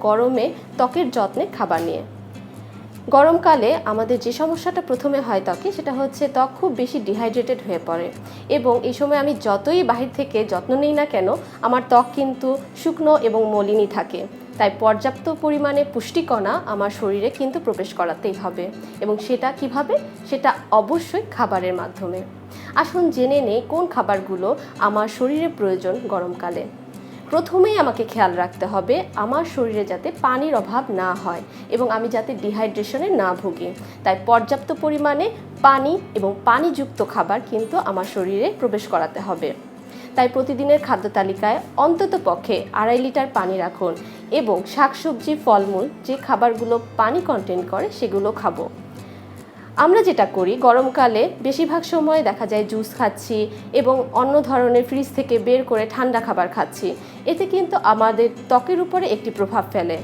গরমে ত্বকের যত্নে খাবার নিয়ে। গরমকালে আমাদের যে সমস্যাটা প্রথমে হয় ত্বকে, সেটা হচ্ছে ত্বক খুব বেশি ডিহাইড্রেটেড হয়ে পড়ে এবং এই সময় আমি যতই বাহির থেকে যত্ন নিই না কেন, আমার ত্বক কিন্তু শুকনো এবং মলিনই থাকে। তাই পর্যাপ্ত পরিমাণে পুষ্টিকণা আমার শরীরে কিন্তু প্রবেশ করাতেই হবে, এবং সেটা কিভাবে? সেটা অবশ্যই খাবারের মাধ্যমে। আসুন জেনে নেই কোন খাবারগুলো আমার শরীরে প্রয়োজন গরমকালে। প্রথমেই আমাকে খেয়াল রাখতে হবে আমার শরীরে যাতে পানির অভাব না হয় এবং আমি যাতে ডিহাইড্রেশনে না ভুগি। তাই পর্যাপ্ত পরিমাণে পানি এবং পানিযুক্ত খাবার কিন্তু আমার শরীরে প্রবেশ করাতে হবে। তাই প্রতিদিনের খাদ্য তালিকায় অন্তত পক্ষে 2.5 লিটার পানি রাখুন এবং শাকসবজি, ফলমূল যে খাবারগুলো পানি কন্টেন্ট করে সেগুলো খাবো। আমরা যেটা করি গরমকালে বেশিরভাগ সময় দেখা যায় জুস খাচ্ছি এবং অন্য ধরনের ফ্রিজ থেকে বের করে ঠান্ডা খাবার খাচ্ছি। এতে কিন্তু আমাদের ত্বকের উপরে একটি প্রভাব ফেলে।